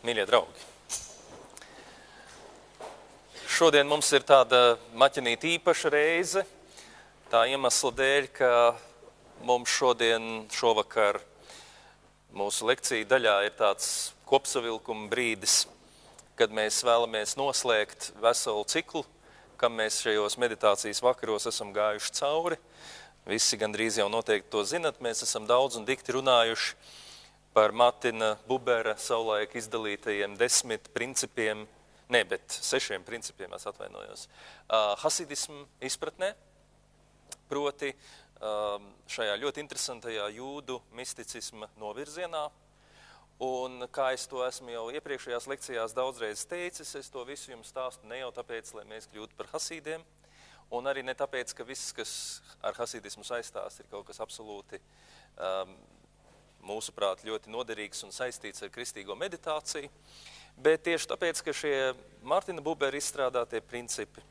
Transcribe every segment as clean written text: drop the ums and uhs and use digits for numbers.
Mīļie draugi, šodien mums ir tāda maķinīta īpaša reize, tā iemesla dēļ, ka mums šovakar mūsu lekciju daļā ir tāds kopsavilkuma brīdis, kad mēs vēlamies noslēgt veselu ciklu, kam mēs šajos meditācijas vakaros esam gājuši cauri. Visi gandrīz jau noteikti to zinat, mēs esam daudz un dikti runājuši par Martina Bubera savulaik izdalītajiem 10 principiem, bet 6 principiem, es atvainojos, hasidismu izpratnē, proti šajā ļoti interesantajā jūdu misticisma novirzienā. Un kā es to esmu jau iepriekšējās lekcijās daudzreiz teicis, es to visu jums stāstu ne jau tāpēc, lai mēs kļūtu par hasidiem, un arī ne tāpēc, ka viss, kas ar hasidismu saistās, ir kaut kas absolūti mūsuprāt ļoti noderīgs un saistīts ar kristīgo meditāciju, bet tieši tāpēc, ka šie Martina Bubera izstrādātie principi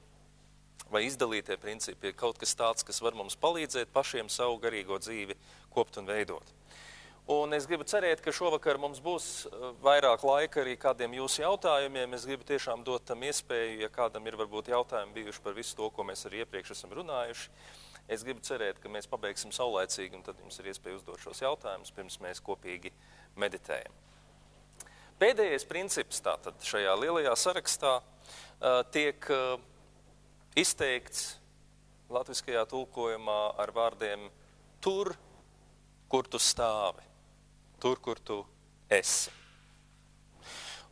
vai izdalītie principi ir kaut kas tāds, kas var mums palīdzēt pašiem savu garīgo dzīvi kopt un veidot. Un es gribu cerēt, ka šovakar mums būs vairāk laika arī kādiem jūsu jautājumiem. Es gribu tiešām dot tam iespēju, ja kādam ir varbūt jautājumi bijuši par visu to, ko mēs arī iepriekš esam runājuši. Es gribu cerēt, ka mēs pabeigsim saulaicīgi, un tad jums ir iespēja uzdot šos jautājumus, pirms mēs kopīgi meditējam. Pēdējais princips tātad šajā lielajā sarakstā tiek izteikts latviskajā tulkojumā ar vārdiem tur, kur tu stāvi, tur, kur tu esi.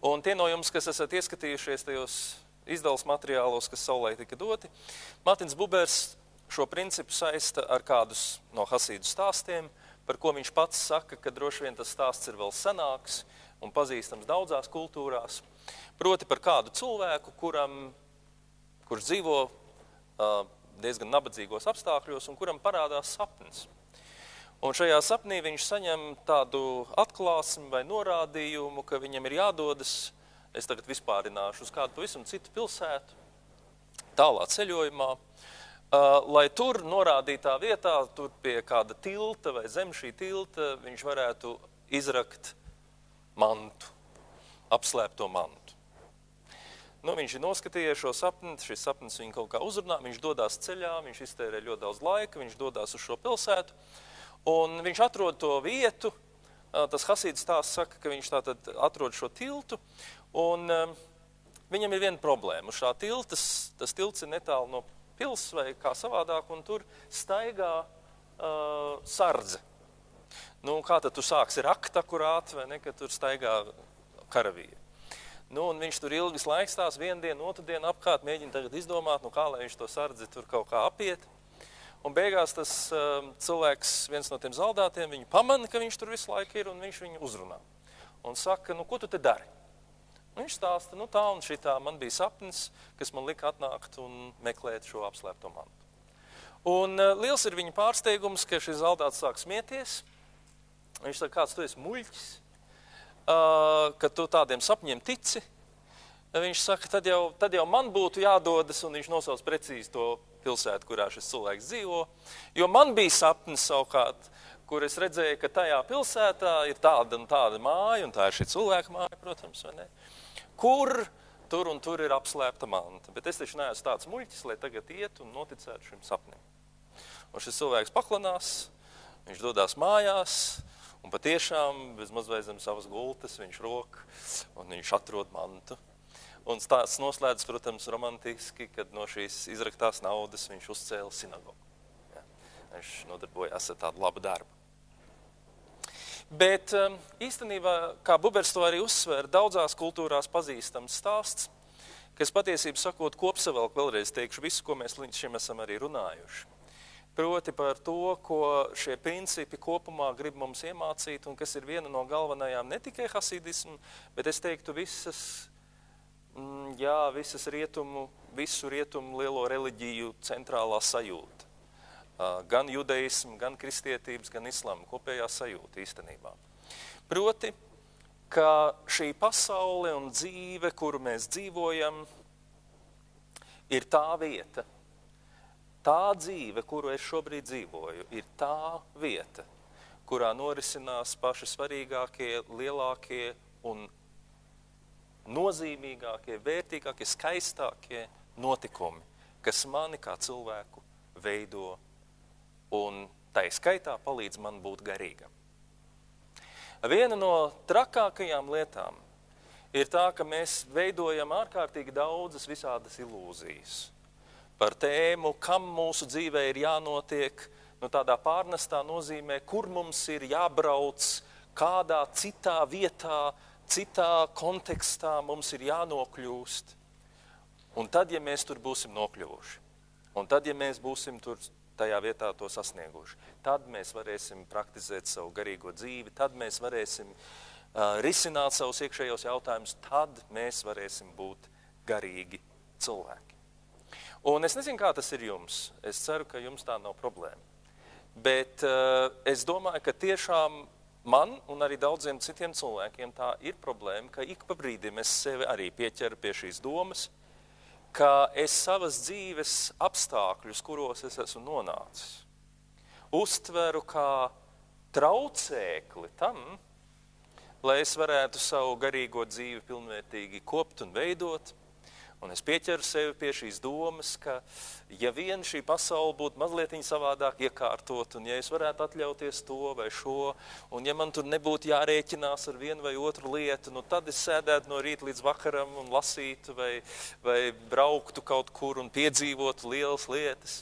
Un tie no jums, kas esat ieskatījušies tajos izdalas materiālos, kas savulaik tika doti, Martins Bubers šo principu saista ar kādus no hasīdu stāstiem, par ko viņš pats saka, ka droši vien tas stāsts ir vēl senāks un pazīstams daudzās kultūrās. Proti par kādu cilvēku, kurš dzīvo diezgan nabadzīgos apstākļos un kuram parādās sapnis. Un šajā sapnī viņš saņem tādu atklāsmi vai norādījumu, ka viņam ir jādodas, es tagad vispārināšu, uz kādu pavisam citu pilsētu, tālā ceļojumā, lai tur norādītā vietā, tur pie kāda tilta vai zem šī tilta, viņš varētu izrakt mantu, apslēpto mantu. Viņš ir noskatījies šo sapni, šis sapnis viņu kaut kā uzrunā, viņš dodās ceļā, viņš iztērē ļoti daudz laika, viņš dodās uz šo pilsētu, un viņš atrod to vietu, tas hasīdu stāsts saka, ka viņš tātad atrod šo tiltu, un viņam ir viena problēma. Uz šā tas tilts ir netālu no pils vai kā savādāk, un tur staigā sardze. Kā tad tu sāksi rakt akurāt, vai ne, ka tur staigā karavīri. Un viņš tur ilgas laiks tās vienu dienu, otru dienu apkārt, mēģina tagad izdomāt, kā lai viņš to sardzi tur kaut kā apiet. Un beigās tas cilvēks, viens no tiem zaldātiem, viņu pamana, ka viņš tur visu laiku ir, un viņš viņu uzrunā. Un saka, ko tu te dari? Viņš stāsta, tā un šitā man bija sapnis, kas man lika atnākt un meklēt šo apslēpto mantu. Un liels ir viņa pārsteigums, ka šis zaldāts sāk smieties. Viņš saka, kāds tu esi muļķis, ka tu tādiem sapņiem tici. Viņš saka, tad jau man būtu jādodas, un viņš nosauc precīzi to pilsētu, kurā šis cilvēks dzīvo. Jo man bija sapnis savukārt, kur es redzēju, ka tajā pilsētā ir tāda un tāda māja, un tā ir šī cilvēka māja, protams, vai ne? Kur tur un tur ir apslēpta manta. Bet es taču neesmu tāds muļķis, lai tagad iet un noticētu šim sapnim. Un šis cilvēks paklanās, viņš dodās mājās, un patiešām bez mazvai zem savas gultas viņš rok, un viņš atrod mantu. Un stāsts noslēdz, protams, romantiski, kad no šīs izraktās naudas viņš uzcēla sinagogu. Ja? Viņš nodarbojās ar tādu labu darbu. Bet īstenībā, kā Bubers to arī uzsver, daudzās kultūrās pazīstams stāsts, kas patiesību sakot kopsavelk, vēlreiz teikšu visu, ko mēs līdz šim esam arī runājuši. Proti par to, ko šie principi kopumā grib mums iemācīt, un kas ir viena no galvenajām ne tikai hasidismu, bet es teiktu visu rietumu lielo reliģiju centrālā sajūta. Gan judaismu, gan kristietības, gan islamu kopējā sajūta īstenībā. Proti, ka šī pasaule un dzīve, kuru mēs dzīvojam, ir tā vieta, tā dzīve, kuru es šobrīd dzīvoju, ir tā vieta, kurā norisinās paši svarīgākie, lielākie un nozīmīgākie, vērtīgākie, skaistākie notikumi, kas mani kā cilvēku veido un tai skaitā palīdz man būt garīgam. Viena no trakākajām lietām ir tā, ka mēs veidojam ārkārtīgi daudzas visādas ilūzijas par tēmu, kam mūsu dzīvē ir jānotiek, tādā pārnestā nozīmē, kur mums ir jābrauc, kādā citā vietā, citā kontekstā mums ir jānokļūst. Un tad, ja mēs tur būsim nokļuvuši, un tad, ja mēs būsim tur tajā vietā to sasnieguši, tad mēs varēsim praktizēt savu garīgo dzīvi, tad mēs varēsim risināt savus iekšējos jautājumus, tad mēs varēsim būt garīgi cilvēki. Un es nezinu, kā tas ir jums. Es ceru, ka jums tā nav problēma. Bet es domāju, ka tiešām man un arī daudziem citiem cilvēkiem tā ir problēma, ka ik pa brīdim es sevi arī pieķeru pie šīs domas, ka es savas dzīves apstākļus, kuros es esmu nonācis, uztveru kā traucēkli tam, lai es varētu savu garīgo dzīvi pilnvērtīgi kopt un veidot. Un es pieķeru sevi pie šīs domas, ka ja vien šī pasaule būtu mazliet savādāk iekārtot, un ja es varētu atļauties to vai šo, un ja man tur nebūtu jārēķinās ar vienu vai otru lietu, tad es sēdētu no rīta līdz vakaram un lasītu vai brauktu kaut kur un piedzīvotu lielas lietas.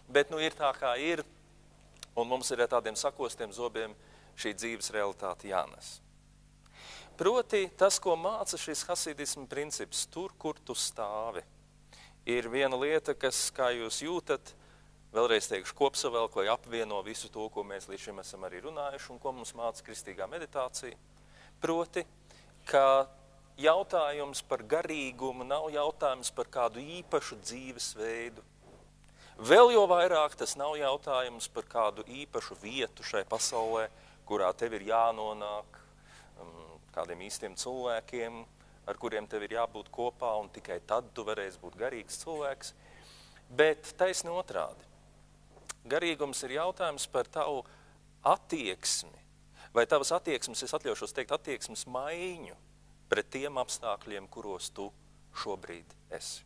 Bet ir tā, kā ir, un mums ir ar tādiem sakostiem zobiem šī dzīves realitāte jānes. Proti, tas, ko māca šis hasidismu princips, tur, kur tu stāvi, ir viena lieta, kas, kā jūs jūtat, vēlreiz teikšu kopsavilku, lai apvieno visu to, ko mēs līdz šim esam arī runājuši un ko mums māca kristīgā meditācija. Proti, ka jautājums par garīgumu nav jautājums par kādu īpašu dzīvesveidu. Vēl jo vairāk tas nav jautājums par kādu īpašu vietu šai pasaulē, kurā tev ir jānonāk, kādiem īstiem cilvēkiem, ar kuriem tev ir jābūt kopā, un tikai tad tu varēsi būt garīgs cilvēks. Bet taisni otrādi. Garīgums ir jautājums par tavu attieksmi, vai tavas attieksmes, es atļaušos teikt, attieksmes maiņu pret tiem apstākļiem, kuros tu šobrīd esi.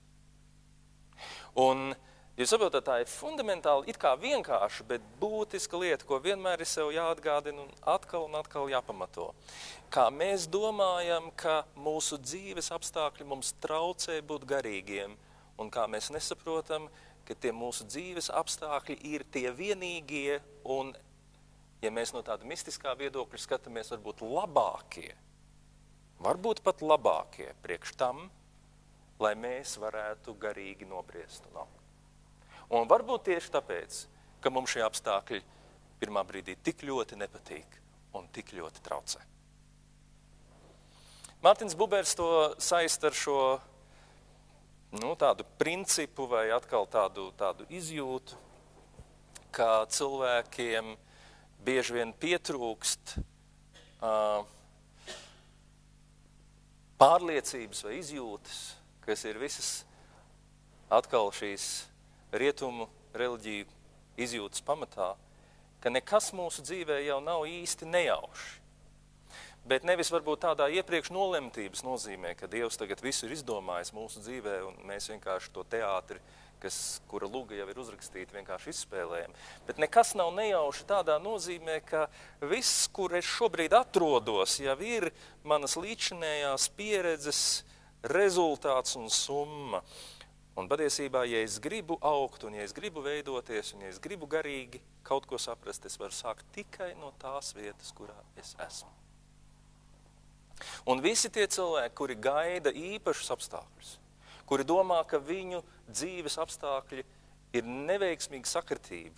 Un jūs saprotat, tā ir fundamentāli, it kā vienkārša, bet būtiska lieta, ko vienmēr ir sev jāatgādina un atkal jāpamato. Kā mēs domājam, ka mūsu dzīves apstākļi mums traucē būt garīgiem, un kā mēs nesaprotam, ka tie mūsu dzīves apstākļi ir tie vienīgie, un, ja mēs no tāda mistiskā viedokļa skatāmies, varbūt pat labākie priekš tam, lai mēs varētu garīgi nobriest un augt. Un varbūt tieši tāpēc, ka mums šie apstākļi pirmā brīdī tik ļoti nepatīk un tik ļoti traucē. Mārtiņš Bubers to saist ar šo tādu principu vai atkal tādu izjūtu, ka cilvēkiem bieži vien pietrūkst pārliecības vai izjūtas, kas ir visas atkal šīs rietumu reliģiju izjūtas pamatā, ka nekas mūsu dzīvē jau nav īsti nejauši. Bet nevis varbūt tādā iepriekš nolemtības nozīmē, ka Dievs tagad visu ir izdomājis mūsu dzīvē, un mēs vienkārši to teātri, kura luga jau ir uzrakstīta, vienkārši izspēlējam. Bet nekas nav nejauši tādā nozīmē, ka viss, kur es šobrīd atrodos, jau ir manas līdzinējās pieredzes rezultāts un summa. Un patiesībā, ja es gribu augt, un ja es gribu veidoties, un ja es gribu garīgi kaut ko saprast, es varu sākt tikai no tās vietas, kurā es esmu. Un visi tie cilvēki, kuri gaida īpašus apstākļus, kuri domā, ka viņu dzīves apstākļi ir neveiksmīga sakritība,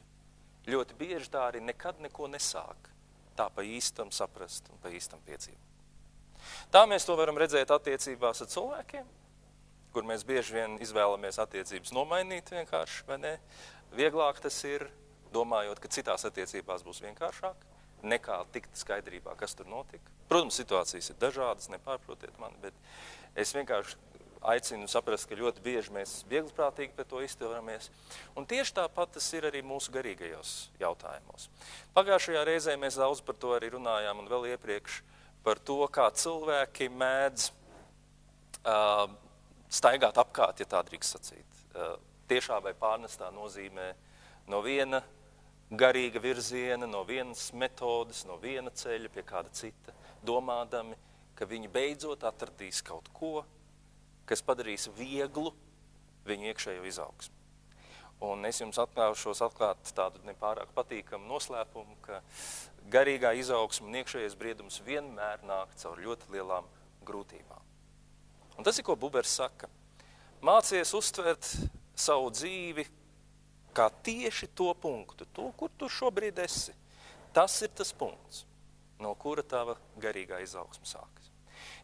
ļoti bieži tā arī nekad neko nesāk, tā pa īstam saprast un pa īstam piedzīvot. Tā mēs to varam redzēt attiecībās ar cilvēkiem, kur mēs bieži vien izvēlamies attiecības nomainīt vienkārši, vai ne? Vieglāk tas ir, domājot, ka citās attiecībās būs vienkāršāk, nekā tikt skaidrībā, kas tur notika. Protams, situācijas ir dažādas, nepārprotiet mani, bet es vienkārši aicinu saprast, ka ļoti bieži mēs viegliprātīgi pie to izturāmies. Un tieši tāpat tas ir arī mūsu garīgajos jautājumos. Pagājušajā reizē mēs daudz par to arī runājām, un vēl iepriekš par to, kā cilvēki mēdz staigāt apkārt, ja tā drīkst sacīt. Tiešā vai pārnestā nozīmē no viena garīga virziena, no vienas metodes, no viena ceļa pie kāda cita, domādami, ka viņi beidzot atradīs kaut ko, kas padarīs vieglu viņu iekšējo izaugsmu. Un es jums atklāšos atklāt tādu nepārāk patīkamu noslēpumu, ka garīgā izaugsma un iekšējais briedums vienmēr nāk caur ļoti lielām grūtībām. Un tas ir, ko Bubers saka. Mācies uztvert savu dzīvi kā tieši to punktu, to, kur tu šobrīd esi. Tas ir tas punkts, no kura tava garīgā izaugsme sākas.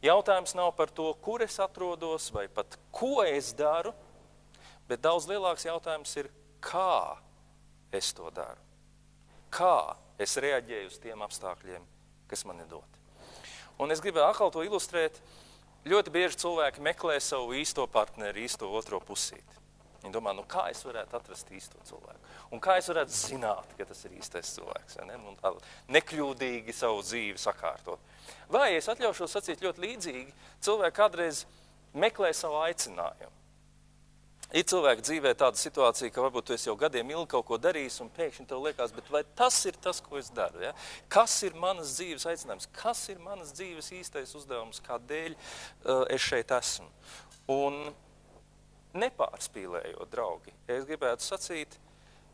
Jautājums nav par to, kur es atrodos vai pat ko es daru, bet daudz lielāks jautājums ir, kā es to daru. Kā es reaģēju uz tiem apstākļiem, kas man ir doti. Un es gribēju atkal to ilustrēt. Ļoti bieži cilvēki meklē savu īsto partneri, īsto otro pusīti. Viņi domā, nu kā es varētu atrast īsto cilvēku? Un kā es varētu zināt, ka tas ir īstais cilvēks? Ja ne? Un tā nekļūdīgi savu dzīvi sakārtot. Vai es atļaušos sacīt ļoti līdzīgi, cilvēki kādreiz meklē savu aicinājumu. Ir cilvēki dzīvē tāda situācija, ka varbūt tu esi jau gadiem ilgi kaut ko darījis un pēkšņi tev liekas, bet vai tas ir tas, ko es daru? Ja? Kas ir manas dzīves aicinājums? Kas ir manas dzīves īstais uzdevums? Kādēļ es šeit esmu? Un nepārspīlējot, draugi, es gribētu sacīt,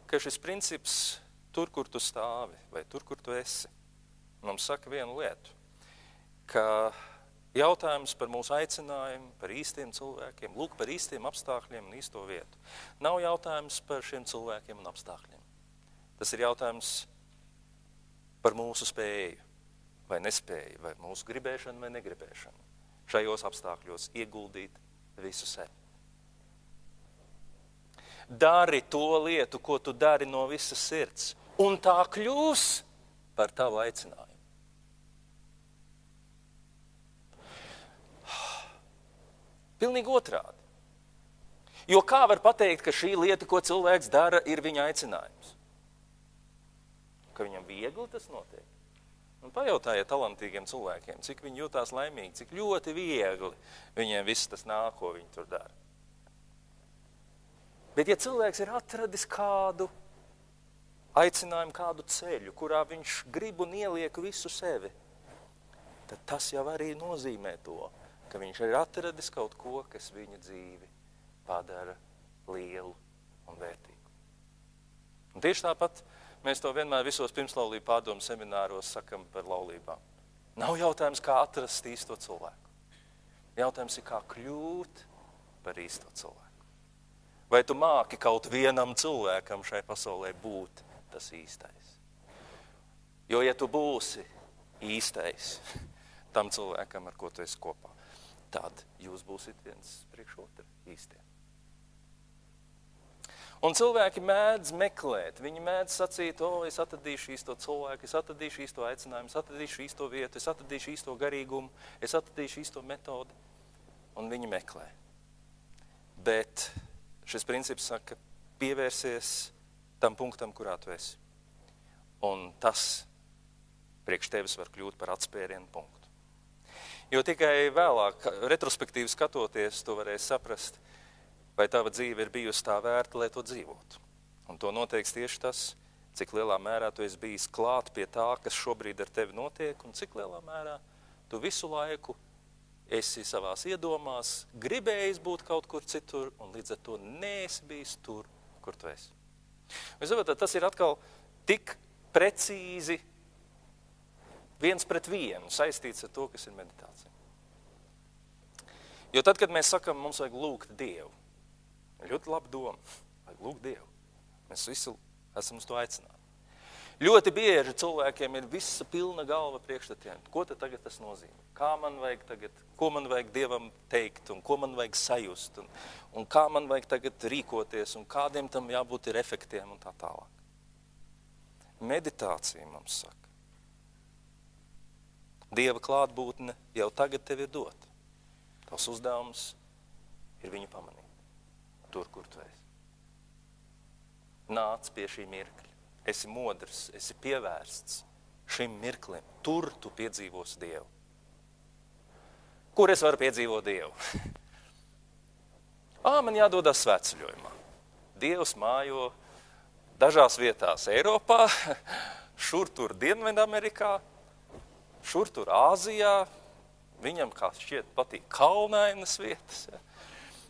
ka šis princips tur, kur tu stāvi vai tur, kur tu esi, mums saka vienu lietu, ka jautājums par mūsu aicinājumu, par īstiem cilvēkiem, lūk, par īstiem apstākļiem un īsto vietu. Nav jautājums par šiem cilvēkiem un apstākļiem. Tas ir jautājums par mūsu spēju vai nespēju, vai mūsu gribēšanu vai negribēšanu. Šajos apstākļos ieguldīt visu sevi. Dari to lietu, ko tu dari no visas sirds, un tā kļūs par tavu aicinājumu. Pilnīgi otrādi. Jo kā var pateikt, ka šī lieta, ko cilvēks dara, ir viņa aicinājums? Ka viņam viegli tas notiek? Un pajautājiet talantīgiem cilvēkiem, cik viņi jūtās laimīgi, cik ļoti viegli viņiem viss tas nāk, ko viņi tur dara. Bet ja cilvēks ir atradis kādu aicinājumu, kādu ceļu, kurā viņš grib un ieliek visu sevi, tad tas jau arī nozīmē to, ka viņš ir atradis kaut ko, kas viņa dzīvi padara lielu un vērtīgu. Un tieši tāpat mēs to vienmēr visos pirmslaulību pārdomu semināros sakam par laulībām. Nav jautājums, kā atrast īsto cilvēku. Jautājums ir, kā kļūt par īsto cilvēku. Vai tu māki kaut vienam cilvēkam šai pasaulē būt tas īstais? Jo, ja tu būsi īstais tam cilvēkam, ar ko tu esi kopā, tad jūs būsiet viens priekš otru īstie. Un cilvēki mēdz meklēt, viņi mēdz sacīt, es atradīšu īsto cilvēku, es atradīšu īsto aicinājumu, es atradīšu īsto vietu, es atradīšu īsto garīgumu, es atradīšu īsto metodi, un viņi meklē. Bet šis princips saka, pievērsies tam punktam, kurā tu esi. Un tas priekš tevis var kļūt par atspērienu punktu. Jo tikai vēlāk, retrospektīvi skatoties, tu varēsi saprast, vai tava dzīve ir bijusi tā vērta, lai to dzīvotu. Un to noteiks tieši tas, cik lielā mērā tu esi bijis klāt pie tā, kas šobrīd ar tevi notiek, un cik lielā mērā tu visu laiku esi savās iedomās, gribējis būt kaut kur citur, un līdz ar to neesi bijis tur, kur tu esi. Jūs zināt, tas ir atkal tik precīzi viens pret vienu saistīts ar to, kas ir meditācija. Jo tad, kad mēs sakam, mums vajag lūgt Dievu, ļoti laba doma, vajag lūgt Dievu. Mēs visi esam uz to aicināti. Ļoti bieži cilvēkiem ir visa pilna galva priekšstatiem. Ko tad tagad tas nozīmē? Kā man vajag tagad, ko man vajag Dievam teikt, un ko man vajag sajust, un kā man vajag tagad rīkoties, un kādiem tam jābūt ir efektiem un tā tālāk. Meditācija mums saka. Dieva klātbūtne jau tagad tev ir dota. Tavs uzdevums ir viņu pamanīt, tur, kur tu esi. Nāc pie šī mirkļa. Esi modrs, esi pievērsts šim mirklim. Tur tu piedzīvosi Dievu. kur es varu piedzīvot Dievu. Man jādodas svētceļojumā. Dievs mājo dažās vietās Eiropā, šur tur Dienvidamerikā, šur tur Āzijā, viņam, kā šķiet, patīk kalnainas vietas, ja?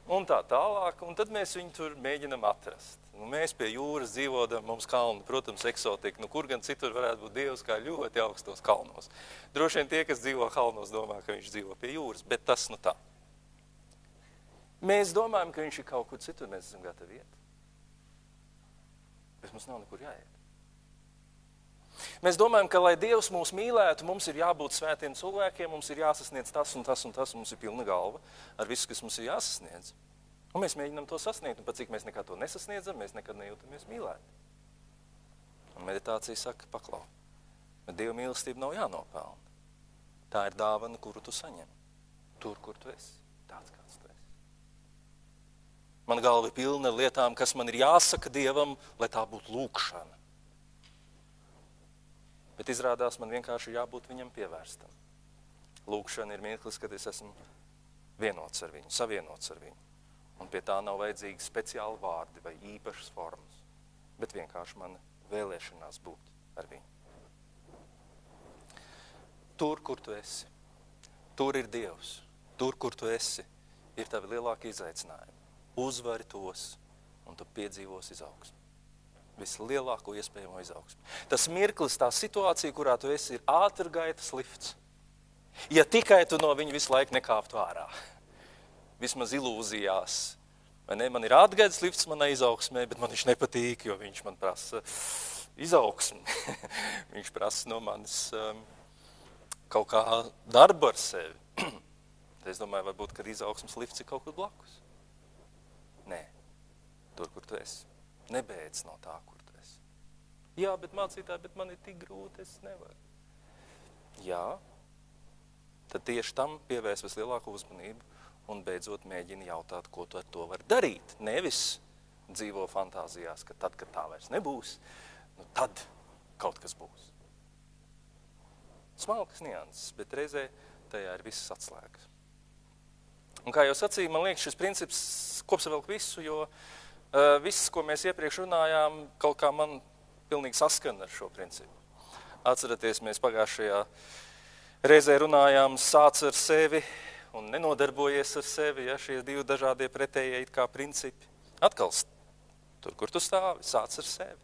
Un tā tālāk, un tad mēs viņu tur mēģinam atrast. Mēs pie jūras dzīvodam, mums kalni, protams, eksotika, kur gan citur varētu būt Dievs kā ļoti augstos kalnos. Droši vien tie, kas dzīvo kalnos, domā, ka viņš dzīvo pie jūras, bet tas tā. Mēs domājam, ka viņš ir kaut kur citur, mēs esam gatavi iet. Bet mums nav nekur jāiet. Mēs domājam, ka, lai Dievs mūs mīlētu, mums ir jābūt svētiem cilvēkiem, mums ir jāsasniedz tas un tas un tas, un mums ir pilna galva ar visu, kas mums ir jāsasniedz. Un mēs mēģinām to sasniegt, un pat cik mēs nekad to nesasniedzam, mēs nekad nejūtamies mīlēti. Un meditācija saka, paklau, bet Dieva mīlestība nav jānopelna. Tā ir dāvana, kuru tu saņem. Tur, kur tu esi, tāds kāds tu esi. Man galva ir pilna ar lietām, kas man ir jāsaka Dievam, lai tā būtu lūkšana. Bet izrādās, man vienkārši jābūt viņam pievērstam. Lūkšana ir mirklis, kad es esmu vienots ar viņu, savienots ar viņu. Un pie tā nav vajadzīgi speciāli vārdi vai īpašas formas, bet vienkārši mana vēlēšanās būt ar viņu. Tur, kur tu esi, tur ir Dievs. Tur, kur tu esi, ir tavi lielākie izaicinājumi. Uzvari tos, un tu piedzīvos izaugsmi. Vislielāko iespējamo izaugsmi. Tas mirklis, tā situācija, kurā tu esi, ir ātrgaitas lifts. Ja tikai tu no viņa visu laiku nekāptu ārā. Vismaz ilūzijās. Vai ne? Man ir ātrgaitas lifts manai izaugsmē, bet man viņš nepatīk, jo viņš man prasa izaugsmi. Viņš prasa no manis kaut kā darbu ar sevi. Es domāju, varbūt, ka izaugsmes lifts ir kaut kur blakus. Nē, tur, kur tu esi. Nebeidz no tā, kur tu esi. Jā, bet mācītāji, bet man ir tik grūti, es nevaru. Jā, tad tieši tam pievērs vislielāko uzmanību un beidzot mēģini jautāt, ko tu ar to vari darīt. Nevis dzīvo fantāzijās, ka tad, kad tā vairs nebūs, tad kaut kas būs. Smalkas nianses, bet reizē tajā ir visas atslēgas. Un kā jau sacīju, man liekas, šis princips kopsavilk visu, jo viss, ko mēs iepriekš runājām, kaut kā man pilnīgi saskana ar šo principu. Atceraties, mēs pagājušajā reizē runājām sāc ar sevi un nenodarbojies ar sevi, ja šie divi dažādie pretējie it kā principi. Atkal, tur, kur tu stāvi, sāc ar sevi.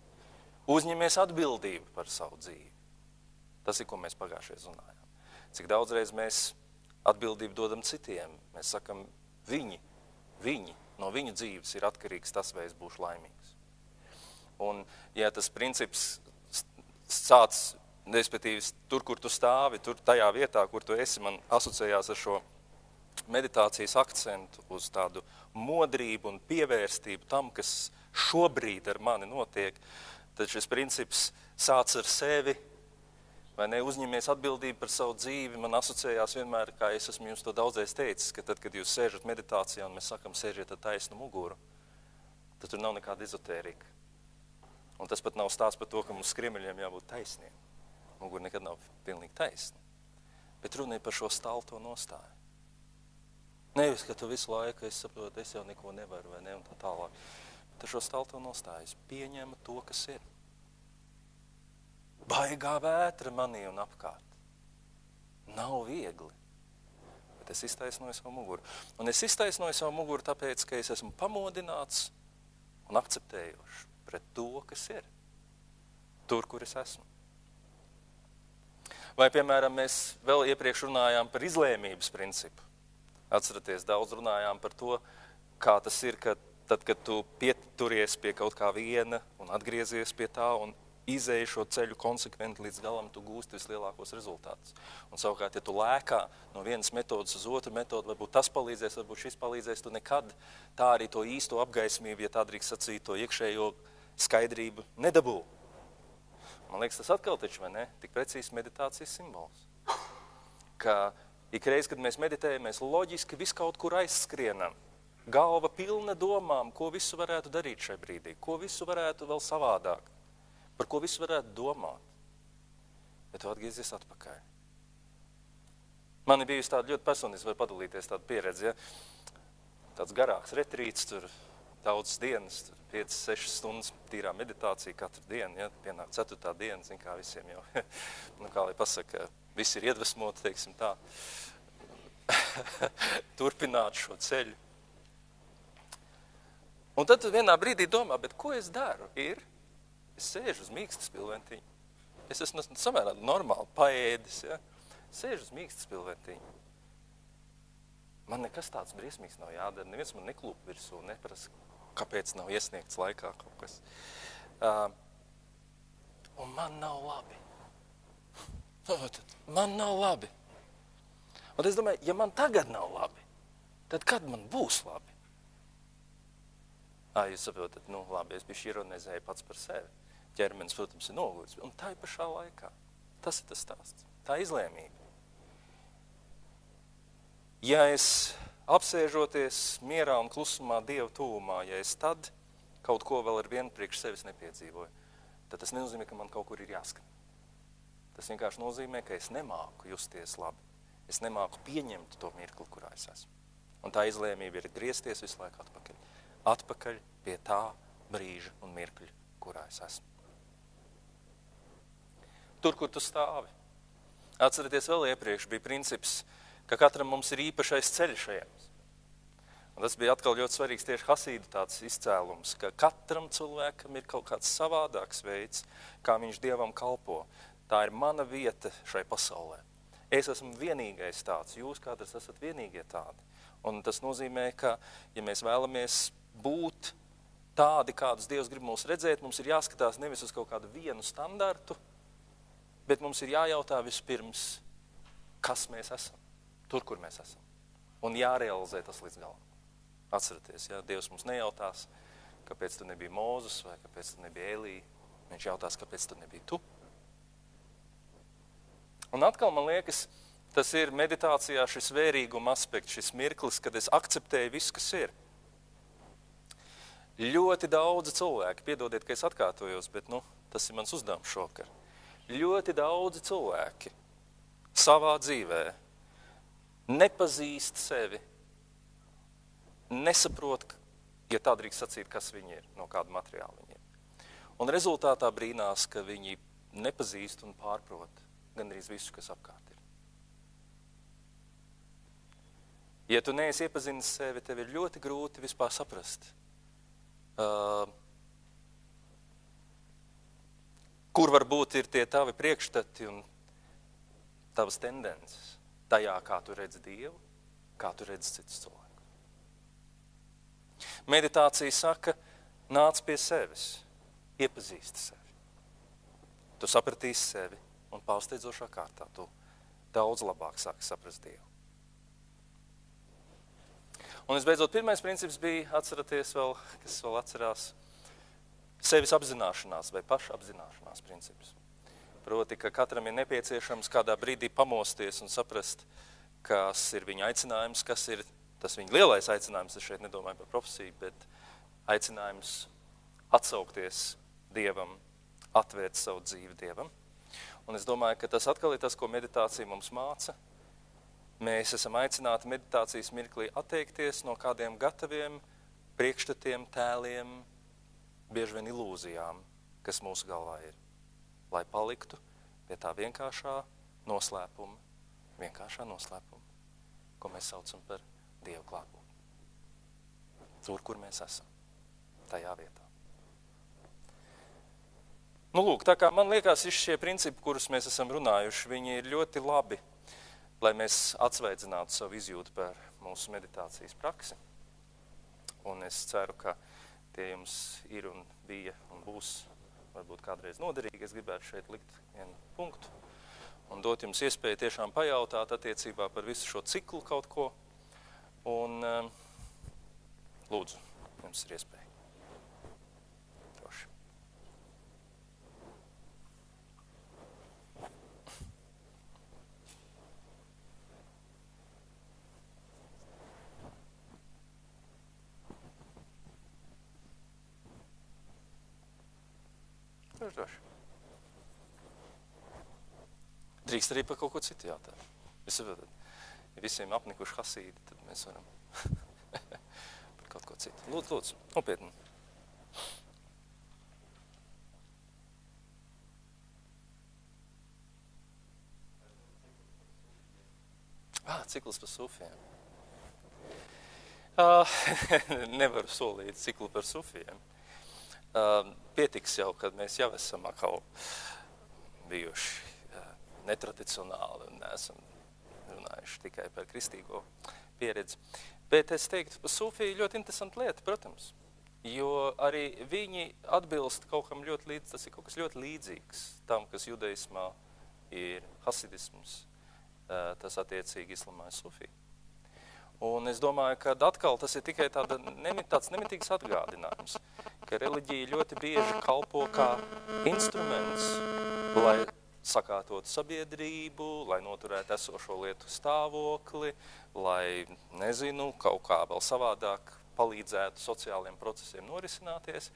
Uzņemies atbildību par savu dzīvi. Tas ir, ko mēs pagājušajā runājām. Cik daudzreiz mēs atbildību dodam citiem. Mēs sakam, viņi. No viņu dzīves ir atkarīgs tas, vai es būšu laimīgs. Un, ja tas princips sāc, respektīvi, tur, kur tu stāvi, tur tajā vietā, kur tu esi, man asociējās ar šo meditācijas akcentu uz tādu modrību un pievērstību tam, kas šobrīd ar mani notiek, tad šis princips sāc ar sevi, vai ne, uzņemies atbildību par savu dzīvi, man asociējās vienmēr, kā es esmu jums to daudzreiz teicis, ka tad, kad jūs sēžat meditācijā un mēs sakam, sēžiet ar taisnu muguru, tad tur nav nekāda ezotērika. Un tas pat nav stāsts par to, ka mums skriemeļiem jābūt taisniem. Mugura nekad nav pilnīgi taisna. Bet runa ir par šo stalto nostāju. Nevis, ka tu visu laiku, es saprotu, es jau neko nevaru, vai ne, un tā tālāk. Bet ar šo stalto nostāju es pieņemu to, kas ir. Baigā vētra manī un apkārt. Nav viegli. Bet es iztaisnoju savu muguru. Un es iztaisnoju savu muguru tāpēc, ka es esmu pamodināts un akceptējošs pret to, kas ir. Tur, kur es esmu. Vai, piemēram, mēs vēl iepriekš runājām par izlēmības principu. Atceraties, daudz runājām par to, kā tas ir, ka tad, kad tu pieturies pie kaut kā viena un atgriezies pie tā un izēji šo ceļu konsekventi līdz galam, tu gūsti vislielākos rezultātus. Un savukārt, ja tu lēkā no vienas metodas uz otru metodu, varbūt tas palīdzēs, varbūt šis palīdzēs, tu nekad tā arī to īsto apgaismību, ja tā drīkst sacīt, to iekšējo skaidrību nedabū. Man liekas, tas atkal taču, vai ne, tik precīzi meditācijas simbols. Ka ikreiz, kad mēs meditējam, mēs loģiski visu kaut kur aizskrienam. Galva pilna domām, ko visu varētu darīt šai brīdī, ko visu varētu vēl savādāk. Par ko visu varētu domāt, bet tu atgriezies atpakaļ. Man ir bijusi tāda ļoti personīga, var padalīties tāda pieredze, ja? Tāds garāks retrīts, tur daudzas dienas, tur 5-6 stundas tīrā meditācija katru dienu, ja? Pienāk 4. diena, zin kā visiem jau, nu kā lai pasaka, visi ir iedvesmoti, teiksim tā, turpināt šo ceļu. Un tad vienā brīdī domā, bet ko es daru? Es sēžu uz mīkstas pilventiņu. Es esmu samērā normāli paēdis, ja? Sēžu uz mīkstas pilventiņu. Man nekas tāds briesmīgs nav jādara. Neviens man neklūp virsū, neprasa, kāpēc nav iesniegts laikā kaut kas. Un man nav labi. Man nav labi. Un es domāju, ja man tagad nav labi, tad kad man būs labi? Jūs saprotat, nu labi, es bišķi ironizēju pats par sevi. Ķermenis, protams, ir nogurts. Un tā ir pašā laikā. Tas ir tas stāsts. Tā izlēmība. Ja es apsēžoties mierā un klusumā Dieva tuvumā, ja es tad kaut ko vēl ar vienu priekš sevis nepiedzīvoju, tad tas nenozīmē, ka man kaut kur ir jāskan. Tas vienkārši nozīmē, ka es nemāku justies labi. Es nemāku pieņemt to mirkli, kurā es esmu. Un tā izlēmība ir griezties visu laiku atpakaļ. Atpakaļ pie tā brīža un mirkļa, kurā es esmu. Tur, kur tu stāvi. Atcerieties, vēl iepriekš bija princips, ka katram mums ir īpašais ceļš ejams. Un tas bija atkal ļoti svarīgs tieši hasīdu tāds izcēlums, ka katram cilvēkam ir kaut kāds savādāks veids, kā viņš Dievam kalpo. Tā ir mana vieta šai pasaulē. Es esmu vienīgais tāds, jūs katrs esat vienīgie tādi. Un tas nozīmē, ka, ja mēs vēlamies būt tādi, kādus Dievs grib mūs redzēt, mums ir jāskatās nevis uz kaut kādu vienu standartu, bet mums ir jājautā vispirms, kas mēs esam, tur, kur mēs esam. Un jārealizē tas līdz galam. Atcerieties, ja Dievs mums nejautās, kāpēc tu nebija Mūzes vai kāpēc tu nebija Elija. Viņš jautās, kāpēc tu nebija tu. Un atkal man liekas, tas ir meditācijā šis vērīguma aspekts, šis mirklis, kad es akceptēju visu, kas ir. Ļoti daudzi cilvēki, piedodiet, ka es atkārtojos, bet tas ir mans uzdevums šovakar. Ļoti daudzi cilvēki savā dzīvē nepazīst sevi, nesaprot, ja tā drīkst sacīt, kas viņi ir, no kāda materiāla viņi ir. Un rezultātā brīnās, ka viņi nepazīst un pārprot gandrīz visu, kas apkārt ir. Ja tu neesi iepazinis sevi, tev ir ļoti grūti vispār saprast, kur varbūt ir tie tavi priekšstati un tavas tendences tajā, kā tu redzi Dievu, kā tu redzi citus cilvēkus. Meditācija saka, nāc pie sevis, iepazīsti sevi. Tu sapratīsi sevi un pārsteidzošā kārtā tu daudz labāk sāki saprast Dievu. Un visbeidzot, pirmais princips bija, atceraties vēl, kas vēl atcerās, sevis apzināšanās vai pašapzināšanās princips. Proti, ka katram ir nepieciešams kādā brīdī pamosties un saprast, kas ir viņa aicinājums, kas ir tas viņa lielais aicinājums, es šeit nedomāju par profesiju, bet aicinājums atsaukties Dievam, atvērt savu dzīvi Dievam. Un es domāju, ka tas atkal ir tas, ko meditācija mums māca. Mēs esam aicināti meditācijas mirklī atteikties no kādiem gataviem priekšstatiem, tēliem, bieži vien ilūzijām, kas mūsu galvā ir, lai paliktu pie tā vienkāršā noslēpuma, ko mēs saucam par Dievu klātbūtni. Tur, kur mēs esam, tajā vietā. Lūk, tā kā man liekas, šie principi, kurus mēs esam runājuši, viņi ir ļoti labi, lai mēs atsveidzinātu savu izjūtu par mūsu meditācijas praksi. Un es ceru, ka tie jums ir un bija un būs varbūt kādreiz noderīgi. Es gribētu šeit likt vienu punktu un dot jums iespēju tiešām pajautāt attiecībā par visu šo ciklu kaut ko. Un lūdzu, jums ir iespēja. Droši. Droši. Drīkst arī par kaut ko citu jautāt. Jūs saprotat? visiem apnikuši hasīdi, tad mēs varam par kaut ko citu. Lūdzu, nopietni. Cikls par sufiem. Nevaru solīt ciklu par sufiem. Pietiks jau, kad mēs jau esam atkal bijuši netradicionāli un neesam runājuši tikai par kristīgo pieredzi. Bet es teiktu, par sufiju ļoti interesanta lieta, protams, jo arī viņi atbilst kaut kam ļoti līdz, tas ir kaut kas ļoti līdzīgs tam, kas judaismā ir hasidisms, tas attiecīgi islamā ir sufija. Un es domāju, ka atkal tas ir tikai tāds nemitīgs atgādinājums, ka reliģija ļoti bieži kalpo kā instruments, lai sakārtotu sabiedrību, lai noturētu esošo lietu stāvokli, lai, nezinu, kaut kā vēl savādāk palīdzētu sociāliem procesiem norisināties,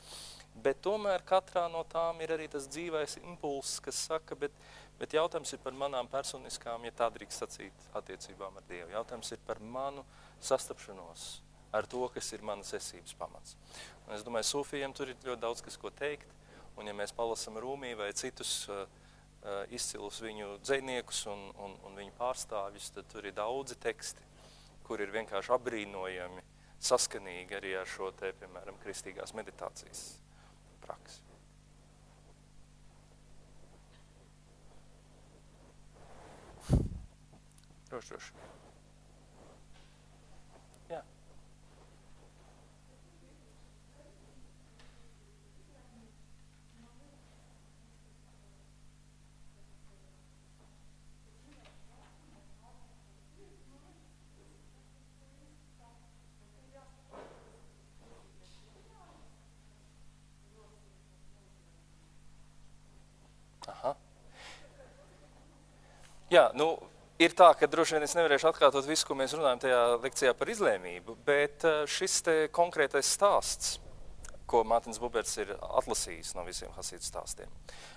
bet tomēr katrā no tām ir arī tas dzīvais impulss, kas saka, bet jautājums ir par manām personiskām, ja tā drīkst sacīt, attiecībām ar Dievu. Jautājums ir par manu sastapšanos ar to, kas ir manas esības pamats. Un es domāju, sufijiem tur ir ļoti daudz, kas ko teikt, un ja mēs palasam Rūmī vai citus izcilus viņu dzejniekus un viņu pārstāvjus, tad tur ir daudzi teksti, kur ir vienkārši apbrīnojami, saskanīgi arī ar šo te, piemēram, kristīgās meditācijas praksi. Droši. Jā. Aha. Jā, ir tā, ka droši vien es nevarēšu atkārtot visu, ko mēs runājam tajā lekcijā par izlēmību, bet šis te konkrētais stāsts, ko Mārtiņš Buberts ir atlasījis no visiem hasīdu stāstiem,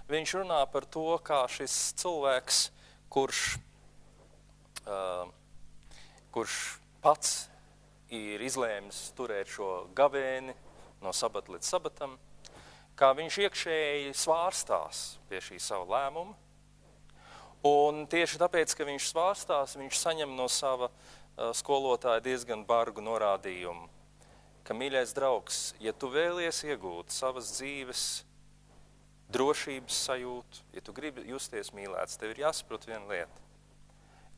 viņš runā par to, kā šis cilvēks, kurš pats ir izlēmis turēt šo gavēni no sabata līdz sabatam, kā viņš iekšēji svārstās pie šī savu lēmumu. Un tieši tāpēc, ka viņš svārstās, viņš saņem no sava skolotāja diezgan bargu norādījumu, ka, mīļais draugs, ja tu vēlies iegūt savas dzīves drošības sajūtu, ja tu gribi justies mīlēts, tev ir jāsaprot viena lieta,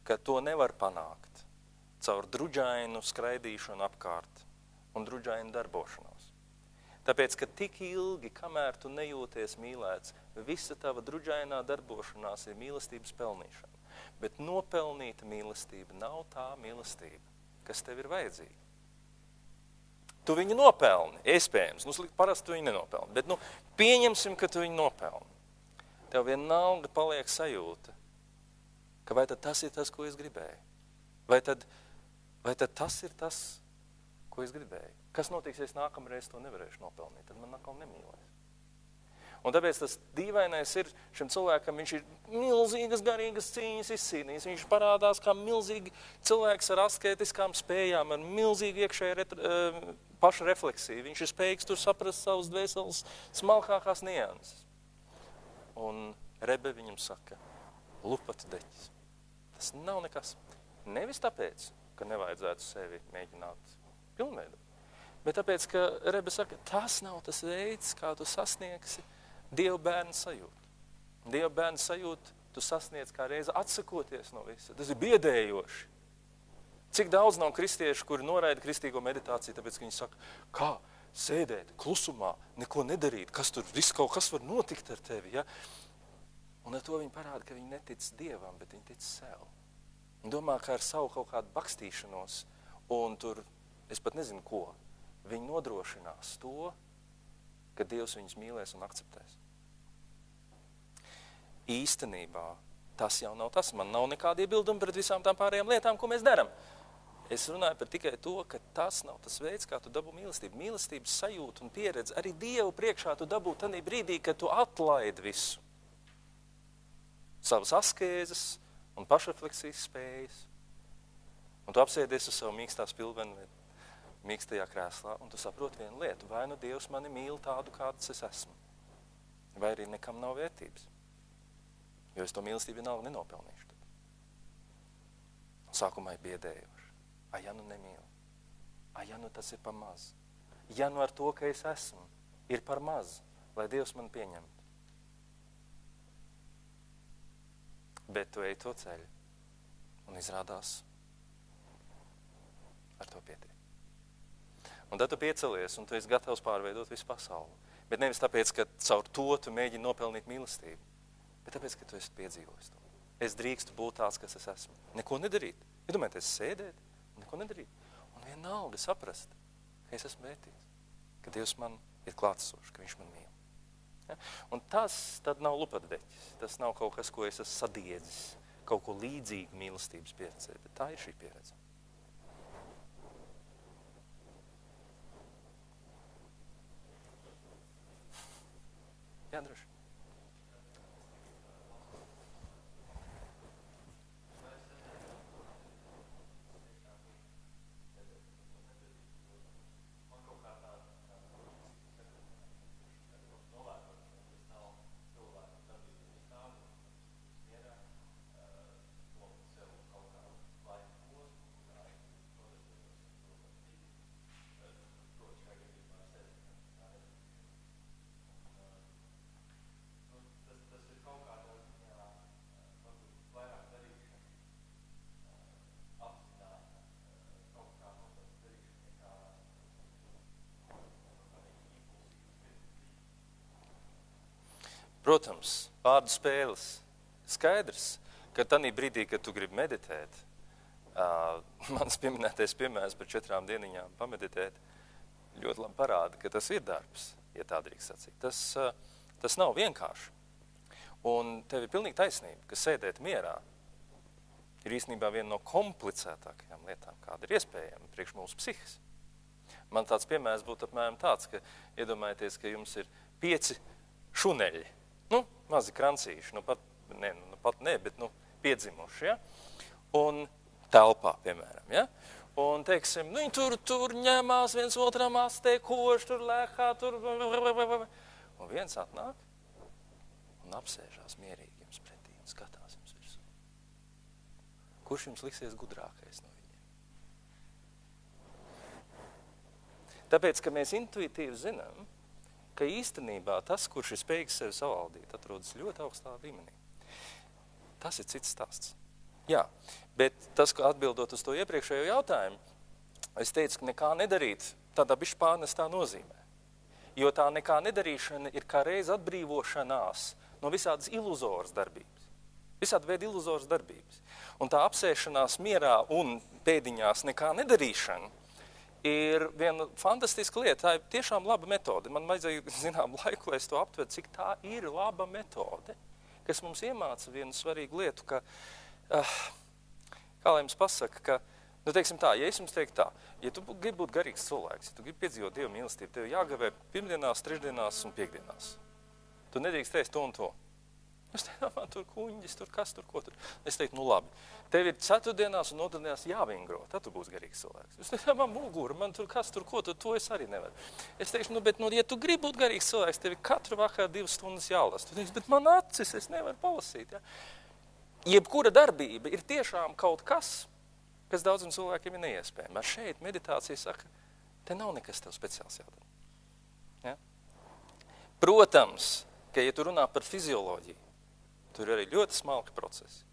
ka to nevar panākt caur druģainu skraidīšanu apkārt un druģainu darbošanos. Tāpēc, ka tik ilgi, kamēr tu nejūties mīlēts, visa tava druģainā darbošanās ir mīlestības pelnīšana. Bet nopelnīta mīlestība nav tā mīlestība, kas tev ir vajadzīga. Tu viņu nopelni, iespējams, parasti tu viņu nenopelni, bet pieņemsim, ka tu viņu nopelni. Tev vienalga paliek sajūta, ka vai tad tas ir tas, ko es gribēju? Vai tad tas ir tas, ko es gribēju? Kas notiks, ja es nākamreiz to nevarēšu nopelnīt? Tad man atkal nemīlēs. Un tāpēc tas dīvainais ir šim cilvēkam, viņš ir milzīgas garīgas cīņas izcīnījis. Viņš parādās kā milzīgi cilvēks ar asketiskām spējām, ar milzīgu iekšēju pašrefleksiju. Viņš ir spējīgs tur saprast savus dvēseles smalkākās nianses. Un Rebe viņam saka, lupatu deķis. Tas nav nekas. Nevis tāpēc, ka nevajadzētu sevi mēģināt pilnveidot. Bet tāpēc, ka Rebe saka, tas nav tas veids, kā tu sasniegsi Dieva bērnu sajūtu. Dieva bērnu sajūtu tu sasniedz kā reize atsakoties no visa. Tas ir biedējoši. Cik daudz nav kristiešu, kuri noraida kristīgo meditāciju, tāpēc, ka viņi saka, kā sēdēt klusumā, neko nedarīt, kas tur viss kaut kas var notikt ar tevi. Ja? Un ar to viņi parāda, ka viņi netic Dievam, bet viņi tic sev. Un domā, ka ar savu kaut kādu bakstīšanos un tur, es pat nezinu ko, viņi nodrošinās to, ka Dievs viņus mīlēs un akceptēs. Īstenībā tas jau nav tas. Man nav nekāda iebilduma pret visām tām pārējām lietām, ko mēs darām. Es runāju par tikai to, ka tas nav tas veids, kā tu dabū mīlestību. Mīlestības sajūta un pieredze arī Dievu priekšā tu dabū tanī brīdī, kad tu atlaidi visu. Savas askēzes un pašrefleksijas spējas. Un tu apsēdies uz savu mīkstā spilvenu vai mīkstajā krēslā, un tu saproti vienu lietu. Vai nu Dievs mani mīl tādu, kāds es esmu, vai arī nekam nav vērtības. Jo es to mīlestību vienalga nenopelnīšu. Tad. Sākumā ir biedējoši. Ja nu nemīlu? Ja nu tas ir par maz? Ja nu ar to, ka es esmu, ir par maz, lai Dievs man pieņemtu? Bet tu ej to ceļu, un izrādās ar to pietiek. Un tad tu piecelies, un tu esi gatavs pārveidot visu pasauli. Bet nevis tāpēc, ka caur to tu mēģini nopelnīt mīlestību, bet tāpēc, ka tu esi piedzīvojis to. Es drīkstu būt tāds, kas es esmu. Neko nedarīt. Iedomājieties, sēdēt, neko nedarīt. Un vienalga saprast, ka es esmu vērtīgs, ka Dievs man ir klātsošs, ka viņš man mīl. Ja? Un tas tad nav lupatdeķis. Tas nav kaut kas, ko es esmu sadiedzis, kaut ko līdzīgu mīlestības pieredzē, bet tā ir šī pieredze. Jā, droši. Protams, vārdu spēles. Skaidrs, ka tanī brīdī, kad tu gribi meditēt, mans pieminētais piemērs par 4 dieniņām pameditēt, ļoti labi parāda, ka tas ir darbs, ja tā drīkst sacīt. Tas nav vienkārši. Un tev ir pilnīgi taisnība, ka sēdēt mierā ir īstenībā viena no komplicētākajām lietām, kāda ir iespējama priekš mūsu psihes. Man tāds piemērs būtu apmēram tāds, ka iedomājieties, ka jums ir 5 šuneļi, mazi krancīši, pat ne, bet piedzimuši, ja? Un telpā, piemēram, ja? Un, teiksim, viņi tur ņemās viens otram astē, koši, tur lēkā, tur... Un viens atnāk un apsēžās mierīgi jums pretī un skatās jums virsū. Kurš jums liksies gudrākais no viņiem? Tāpēc, ka mēs intuitīvi zinām, ka īstenībā tas, kurš ir spējīgs sevi savaldīt, atrodas ļoti augstā līmenī. Tas ir cits stāsts. Jā, bet tas, ka atbildot uz to iepriekšējo jautājumu, es teicu, ka nekā nedarīt, tādā bišķi pārnestā nozīmē. Jo tā nekā nedarīšana ir kā reiz atbrīvošanās no visādas iluzoras darbības. Visādi veidi iluzoras darbības. Un tā apsēšanās mierā un pēdiņās nekā nedarīšana ir viena fantastiska lieta. Tā ir tiešām laba metode. Man vajadzēja zinām laiku, lai es to aptveru, cik tā ir laba metode, kas mums iemāca vienu svarīgu lietu, ka, kā lai jums pasaka, ka, teiksim tā, ja es jums teiktu tā, ja tu gribi būt garīgs cilvēks, ja tu gribi piedzīvot Dieva mīlestību, tev jāgavē pirmdienās, trešdienās un piekdienās. Tu nedrīkst ēst to un to. Es teiktu, man tur kuņģis, tur kas, tur ko tur. Es teiktu, labi, tev ir ceturtdienās un otrdienās jāvingro, tad tu būsi garīgs cilvēks. Es teiktu, man mugura, man tur kas, tur ko, to es arī nevaru. Es teiktu, bet, ja tu gribi būt garīgs cilvēks, tev ir katru vakaru 2 stundas jālasa. Tu teiksi, bet man acis, es nevaru palasīt, ja? Jebkura darbība ir tiešām kaut kas, kas daudziem cilvēkiem ir neiespējami. Ar šeit meditācija saka, te nav nekas tev speciāls jādara. Ja? Protams, ka, ja tu runā par fizioloģiju, tur ir arī ļoti smalki procesi.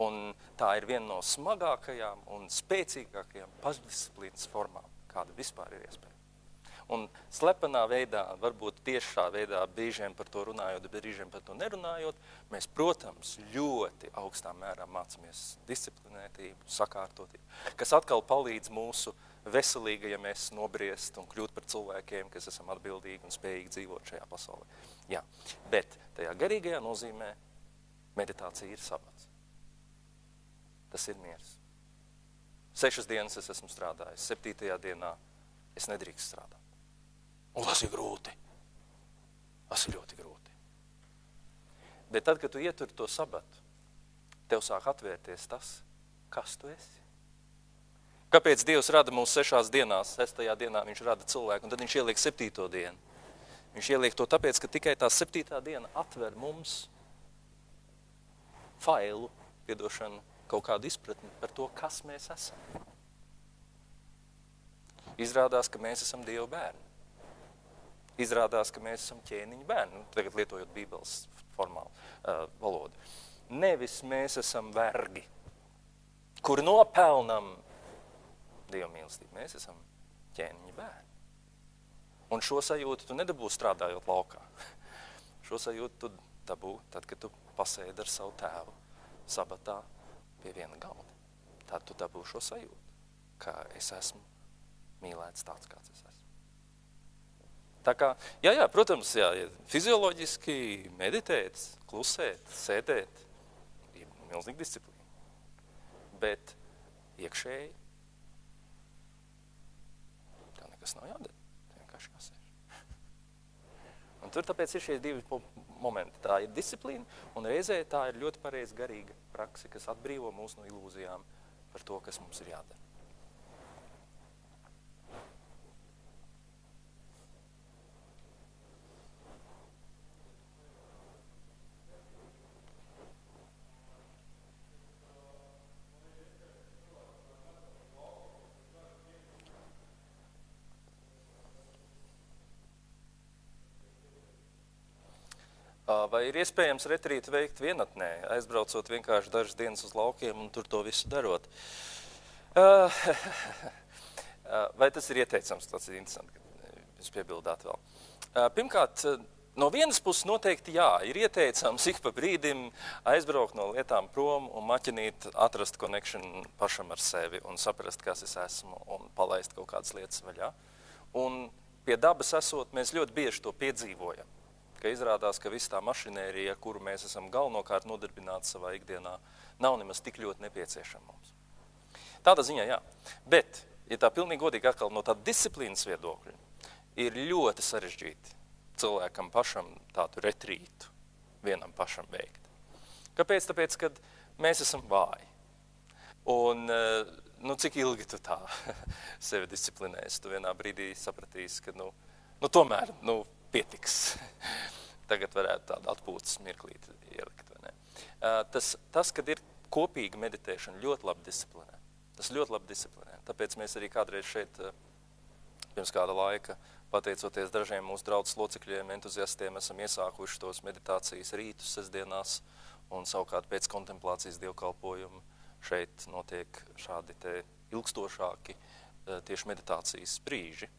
Un tā ir viena no smagākajām un spēcīgākajām pašdisciplīnas formām, kāda vispār ir iespēja. Un slepenā veidā, varbūt tiešā veidā, brīžiem par to runājot, brīžiem par to nerunājot, mēs, protams, ļoti augstā mērā mācāmies disciplinētību, sakārtotību, kas atkal palīdz mūsu veselīgajiem mēs nobriest un kļūt par cilvēkiem, kas esam atbildīgi un spējīgi dzīvot šajā pasaulē. Jā, bet tajā garīgajā nozīmē meditācija ir sabats. Tas ir miers. 6 dienas es esmu strādājis, 7. dienā es nedrīkst strādāt. Un tas ir grūti. Tas ir ļoti grūti. Bet tad, kad tu ieturi to sabatu, tev sāk atvērties tas, kas tu esi. Kāpēc Dievs rada mūs 6 dienās, 6. dienā viņš rada cilvēku, un tad viņš ieliek 7. dienu? Viņš ieliek to tāpēc, ka tikai tā 7. diena atver mums failu, piedošanu, kaut kādu izpratni par to, kas mēs esam. Izrādās, ka mēs esam Dieva bērni. Izrādās, ka mēs esam ķēniņa bērni, tagad lietojot Bībeles formālu valodu. Nevis mēs esam vergi, kuri nopelnam Dieva mīlestību. Mēs esam ķēniņa bērni. Un šo sajūtu tu nedabū strādājot laukā. Šo sajūtu tu dabū tad, kad tu pasēdi ar savu tēvu sabatā pie viena galda. Tad tu dabū šo sajūtu, ka es esmu mīlēts tāds, kāds es esmu. Tā kā, jā, protams, fizioloģiski meditēt, klusēt, sēdēt, ir milzīga disciplīna. Bet iekšēji tā nekas nav jādara. Vienkārši jāsēž. Un tur tāpēc ir šie 2 momenti. Tā ir disciplīna, un reizē tā ir ļoti pareiza garīga prakse, kas atbrīvo mūs no ilūzijām par to, kas mums ir jādara. Vai ir iespējams retrītu veikt vienatnē, aizbraucot vienkārši dažas dienas uz laukiem un tur to visu darot? Vai tas ir ieteicams? Tas ir interesanti, ka jūs piebildāt vēl. Pirmkārt, no vienas puses noteikti jā, ir ieteicams ik pa brīdim aizbraukt no lietām prom un maķinīt, atrast connection pašam ar sevi un saprast, kas es esmu un palaist kaut kādas lietas vaļā. Un pie dabas esot, mēs ļoti bieži to piedzīvojam. Ka izrādās, ka viss tā mašinērija, ar kuru mēs esam galvenokārt nodarbināti savā ikdienā, nav nemaz tik ļoti nepieciešama mums. Tādā ziņā, jā. Bet, ja tā pilnīgi godīgi atkal no tā disciplīnas viedokļa, ir ļoti sarežģīti cilvēkam pašam tādu retrītu vienam pašam veikt. Kāpēc? Tāpēc, kad mēs esam vāji. Un, cik ilgi tu tā sevi disciplinēsi, tu vienā brīdī sapratīsi, ka, tomēr, pietiks. Tagad varētu tādu atpūtas mirklīti ielikt, vai ne? Tas, kad ir kopīga meditēšana, ļoti labi disciplinē. Tas ļoti labi disciplinē. Tāpēc mēs arī kādreiz šeit, pirms kāda laika, pateicoties dažiem mūsu draudzes locekļiem, entuziastiem, esam iesākuši tos meditācijas rītus sestdienās, un savukārt pēc kontemplācijas dievkalpojumu šeit notiek šādi te ilgstošāki tieši meditācijas brīži.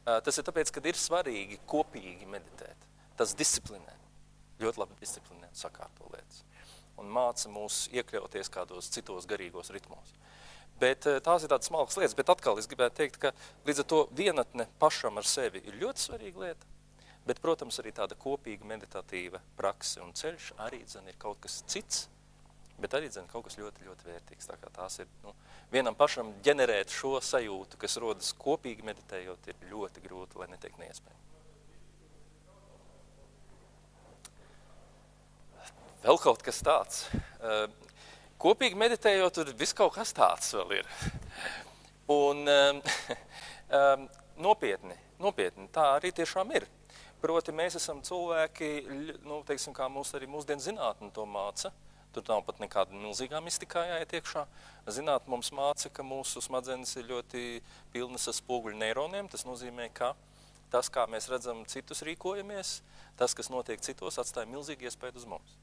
Tas ir tāpēc, kad ir svarīgi kopīgi meditēt. Tas disciplinē, ļoti labi disciplinē un sakārto lietas. Un māca mūs iekļauties kādos citos garīgos ritmos. Bet tās ir tādas smalkas lietas, bet atkal es gribētu teikt, ka līdz ar to vienatne pašam ar sevi ir ļoti svarīga lieta, bet, protams, arī tāda kopīga meditatīva prakse un ceļš arī ir kaut kas cits, bet arī kaut kas ļoti, ļoti vērtīgs. Tā kā tās ir, vienam pašam ģenerēt šo sajūtu, kas rodas kopīgi meditējot, ir ļoti grūti, lai neteikt neiespējami. Vēl kaut kas tāds. Kopīgi meditējot, tur viss kaut kas tāds vēl ir. Un nopietni, tā arī tiešām ir. Proti, mēs esam cilvēki, teiksim, kā mūs arī mūsdienu zinātne to māca. Tur nav pat nekāda milzīgā mistikā jāiet iekšā. Zinātne mums māca, ka mūsu smadzenes ir ļoti pilnas ar spoguļu neironiem. Tas nozīmē, ka tas, kā mēs redzam citus rīkojamies, tas, kas notiek citos, atstāja milzīgi iespēju uz mums.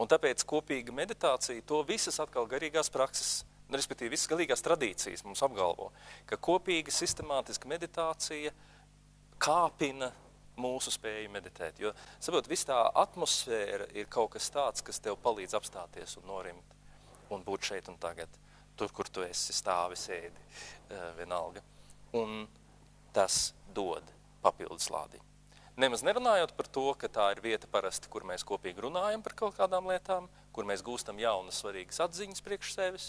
Un tāpēc kopīga meditācija, to visas atkal garīgās prakses, respektīvi visas garīgās tradīcijas mums apgalvo, ka kopīga sistemātiska meditācija kāpina mūsu spēju meditēt. Jo, saprot, viss tā atmosfēra ir kaut kas tāds, kas tev palīdz apstāties un norimt un būt šeit un tagad, tur, kur tu esi, stāvi, sēdi, vienalga. Un tas dod papildus lādiņu. Nemaz nerunājot par to, ka tā ir vieta parasti, kur mēs kopīgi runājam par kaut kādām lietām, kur mēs gūstam jaunas svarīgas atziņas priekš sevis,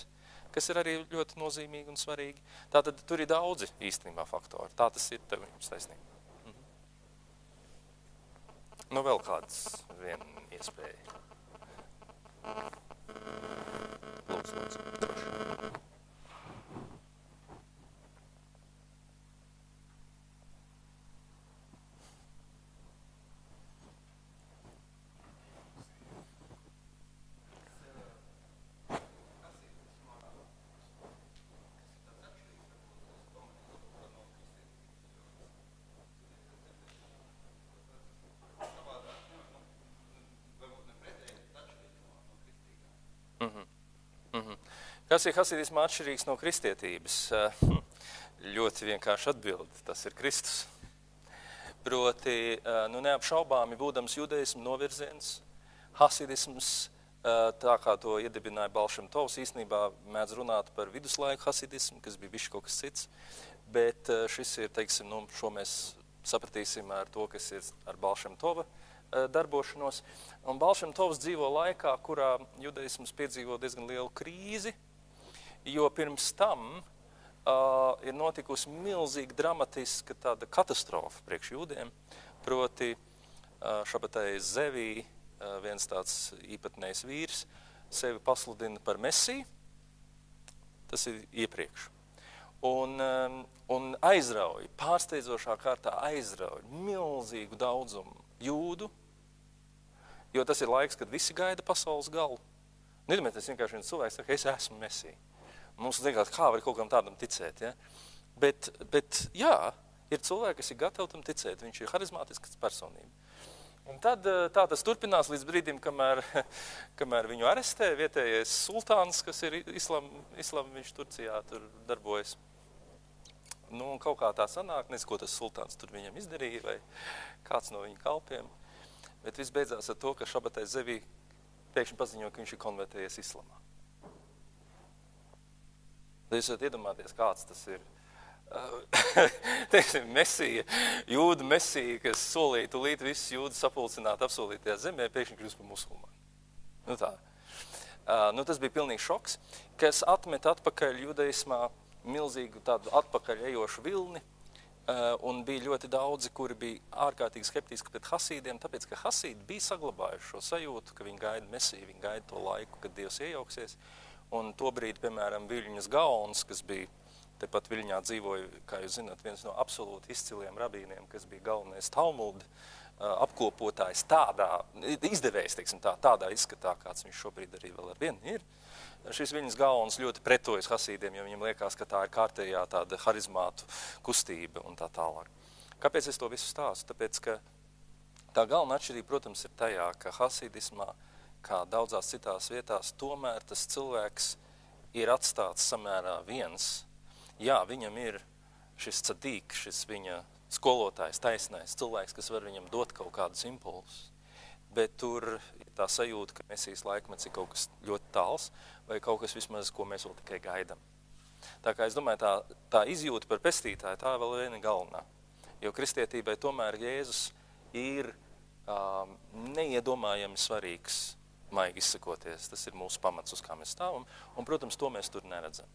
kas ir arī ļoti nozīmīgi un svarīgi. Tātad tur ir daudzi īstenībā faktori. Tā tas ir, tev jums taisnība. Vēl kāds viena iespēja. Lūdzu. Kas ir hasidismā atšķirīgs no kristietības? Ļoti vienkārši atbildi, tas ir Kristus. Proti, neapšaubāmi būdams judaismu novirziens, hasidisms, tā kā to iedibināja Balšam Tovs, īstenībā mēdz runāt par viduslaiku hasidismu, kas bija bišķi kaut kas cits, bet šis ir, teiksim, šo mēs sapratīsim ar to, kas ir ar Balšam Tova darbošanos. Un Balšam Tovs dzīvo laikā, kurā judaisms piedzīvo diezgan lielu krīzi, jo pirms tam ir notikusi milzīgi dramatiska tāda katastrofa priekš jūdiem, proti Šabatai Zevī, viens tāds īpatnējs vīrs, sevi pasludina par Mesiju, tas ir iepriekš. Un aizrauj, pārsteidzošā kārtā aizrauj milzīgu daudzumu jūdu, jo tas ir laiks, kad visi gaida pasaules galu. Nedomājiet, vienkārši viens cilvēks saka, es esmu Mesija. Mums liekas, kā var kaut kam tādam ticēt, ja? Bet jā, ir cilvēki, kas ir gatavi tam ticēt, viņš ir harizmātisks personība. Un tad tā tas turpinās līdz brīdim, kamēr viņu arestē vietējais sultāns, kas ir islam, viņš Turcijā tur darbojas. Nu, un kaut kā tā sanāk, nezinu, ko tas sultāns tur viņam izdarīja, vai kāds no viņa kalpiem. Bet viss beidzās ar to, ka Šabatai Zevī pēkšņi paziņo, ka viņš ir konvertējies islamā. Tad jūs varat iedomāties, kāds tas ir. Teiksim, Mesija, jūdu Mesija, kas solīja tūlīt visus jūdus sapulcināt apsolītajā zemē, pēkšņi kļūst par musulmani. Nu tā. Tas bija pilnīgs šoks, kas atmet atpakaļ judaismā milzīgu tādu atpakaļ ejošu vilni, un bija ļoti daudzi, kuri bija ārkārtīgi skeptiski pret hasīdiem, tāpēc, ka hasīdi bija saglabājuši šo sajūtu, ka viņi gaida Mesiju, viņi gaida to laiku, kad Dievs iejauksies. Un tobrīd, piemēram, Viļņas Gaons, kas bija tepat Viļņā dzīvoja, kā jūs zināt, viens no absolūti izciliem rabīniem, kas bija galvenais Talmuda apkopotājs izdevējs, teiksim tādā izskatā, kāds viņš šobrīd arī vēl ar vienu ir. Šis Viļņas Gaons ļoti pretojas hasīdiem, jo viņam liekas, ka tā ir kārtējā tāda harizmātu kustība un tā tālāk. Kāpēc es to visu stāstu? Tāpēc, ka tā galvenā atšķirība, protams, ir tajā, ka hasīdismā, kā daudzās citās vietās, tomēr tas cilvēks ir atstāts samērā viens. Jā, viņam ir šis cadīk, šis viņa skolotājs, taisnais cilvēks, kas var viņam dot kaut kādus impulsus. Bet tur ir tā sajūta, ka Mesijas laikmets ir kaut kas ļoti tāls, vai kaut kas vismaz, ko mēs vēl tikai gaidām. Tā kā es domāju, tā izjūta par pestītāju, tā vēl viena galvenā. Jo kristietībai tomēr Jēzus ir neiedomājami svarīgs, maigi izsakoties. Tas ir mūsu pamats, uz kā mēs stāvam, un, protams, to mēs tur neredzam.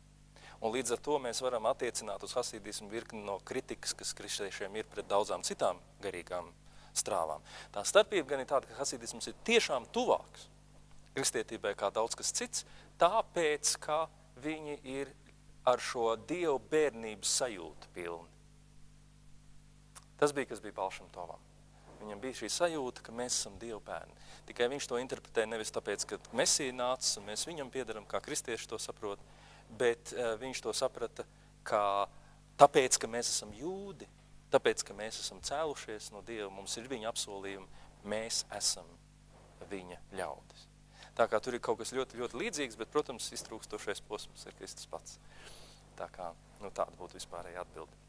Un līdz ar to mēs varam attiecināt uz hasīdismu virkni no kritikas, kas kristiešiem ir pret daudzām citām garīgām strāvām. Tā starpība gan ir tāda, ka hasīdisms ir tiešām tuvāks kristietībai kā daudz kas cits, tāpēc, ka viņi ir ar šo Dievu bērnības sajūtu pilni. Tas bija, kas bija Balšam Tovam. Viņam bija šī sajūta, ka mēs esam Dievu bērni. Tikai viņš to interpretē nevis tāpēc, ka Mesija nācis un mēs viņam piedaram, kā kristieši to saprot, bet viņš to saprata kā tāpēc, ka mēs esam jūdi, tāpēc, ka mēs esam cēlušies no Dieva, mums ir viņa apsolījumi, mēs esam viņa ļaudis. Tā kā tur ir kaut kas ļoti, ļoti līdzīgs, bet, protams, iztrūkstošais posms ir Kristus pats. Tā kā, tāda būtu vispārēja atbilde.